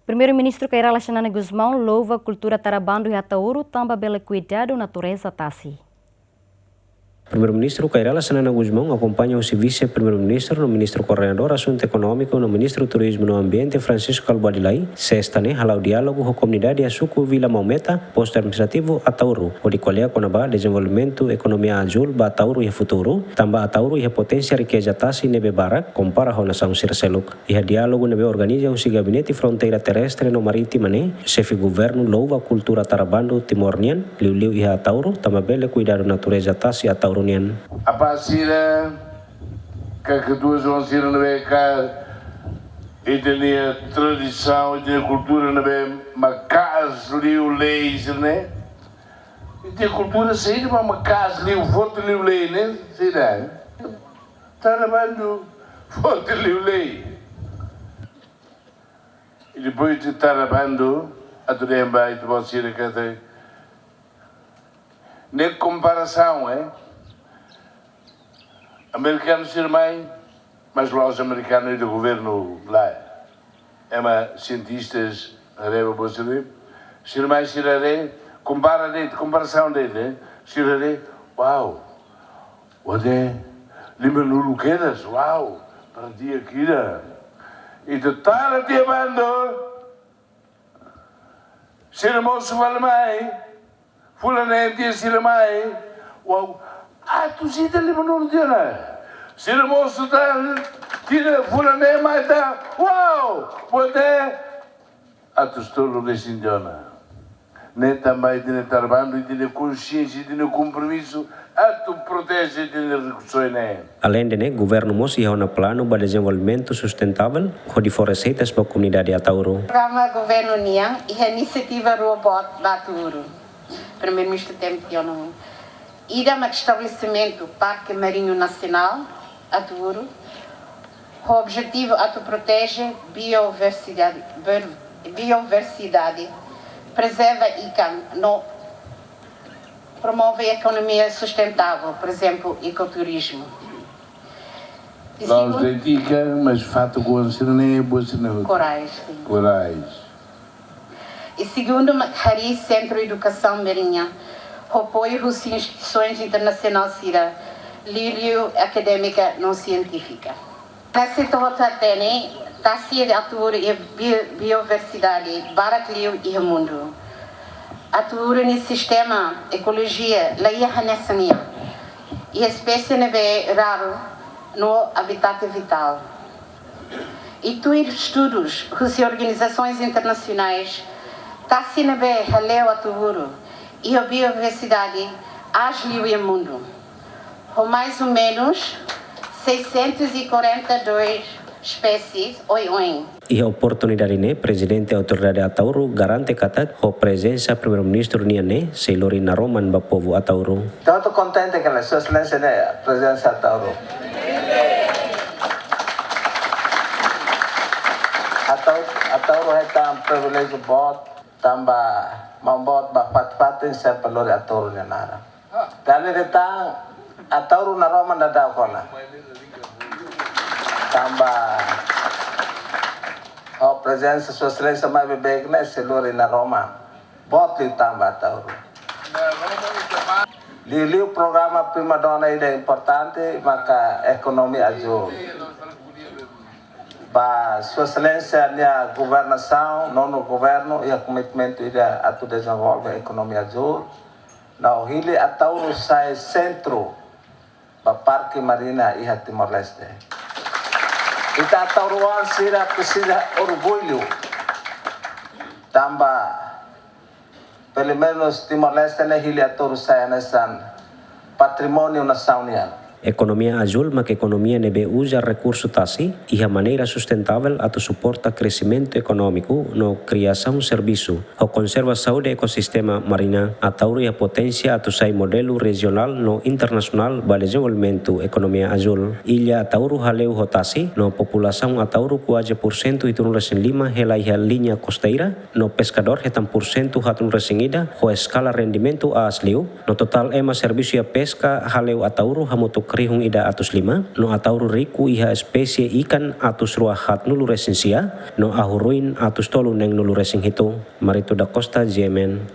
Primeiro-ministro Kairala Xanana Guzmão louva a cultura tarabando e Atauro, tamba bela cuidado natureza tassi. Primeiro-ministro Kairala Xanana Guzmão acompanha o vice-primeiro-ministro, no ministro coordenador assunto econômico, no ministro turismo no ambiente Francisco Calbuadilai, sexta-ne halau diálogo com a comunidade Asuku Vila Maumeta, posto administrativo Atauro, onde colher conaba desenvolvimento economia azul ba Atauro e futuro, tamba Atauro e potência riqueza tassi nebe barak, compara a nação Sirseluk. E a diálogo nebe organiza o gabinete fronteira terrestre no marítimo ne, chefe governo louva a cultura tarabando timornian, liu e Atauro, tamba bela cuidado natureza tassi Atauro. A pasira que duas onças não é cá e tem a tradição e tem a cultura não é macas liu leis né e tem a cultura sei mas macas liu forte liu lei né sei lá tarabando forte liu lei e depois de tarabando a tudo em baixo de você que tem nem comparação americanos ser mãe, mas lá os americanos do governo lá é uma cientistas areba bolsonaro ser mãe sirare comparação dele sirare uau ode lima no luquedas uau para dia kira e de tara dia bando ser moço vale mãe fulanente ser mãe uau tu zit ali menurut dia lah. Sila mo sudan, tidak fulane mata, wow, boleh. Atus tolo lesin jona. Neta mai dine tarbando, dine consciência, dine compromisso, atu protege dine recursos ne. Além de governo mosi há plano para desenvolvimento sustentável, onde fornece para a comunidade Atauro. Programa governo niang, e a iniciativa robot Baturo. Primeiro-ministro tempo que eu não. Ida ao estabelecimento Parque Marinho Nacional, Atauro. O objetivo é proteger biodiversidade, preserva e promove a economia sustentável, por exemplo, ecoturismo. Nós dedicamos, mas fato com a boa Corais. E segundo, Macari Centro de Educação Marinha, apoio às instituições internacionais lírio acadêmica não científica. Nesse total tem tassi de Atauro e biodiversidade, Barakliu e mundo. Atauro nesse sistema ecologia, laia hanesania e espécie neve raro no habitat vital. E tu estudos com organizações internacionais, tassi neve haleu Atauro e a biodiversidade ágil e mundo, com mais ou menos 642 espécies oi. E a oportunidade ne, presidente da autoridade Atauro garante katat a presença primeiro-ministro niane, Seilori Naroman ba povo Atauro. Estou contente com a sua excelência ne presença Atauro. Atauro é um privilégio bom, também membuat bapat-patin sa pelori Atauro ni nara. Dali datang Atauro na Roman na daw ko na. Tamba o presença sua excelência mais bebek na selori na Roma. Bot li tamba Atauro. Liliu programa prima donna ide importante maka ekonomi azul. Ba sua excelência nia governação, nono governo e a commitmento ida a tu desenvolve a economia azul. Na hili Atauro sai centro ba Parque Marina e Timor-Leste. Ita Atauroan sira precisa orgulho. Tamba pelo menos Timor-Leste na hili Atauro sai nessa patrimônio nacional. Economia azul, mas que economia nebe usa recurso tassi e a maneira sustentável a suporta crescimento econômico no criação serviço, a conservação do ecossistema marina, a Atauro e a potência a sai modelo regional no internacional para desenvolvimento economia azul. Ilha Atauro haleu hotasi no população Atauro 4% e tunulasin lima hela a linha costeira, no pescador hetam porcento hatun resingida, ho escala rendimento a asliu, no total ema serviço a pesca haleu Atauro hamutuk kerihung ida atus 5, no atauru riku iha spesie ikan atus ruahat nulu resensia, no ahuruin atus tolu neng nulu resing hitung. Marito da Costa, Yemen.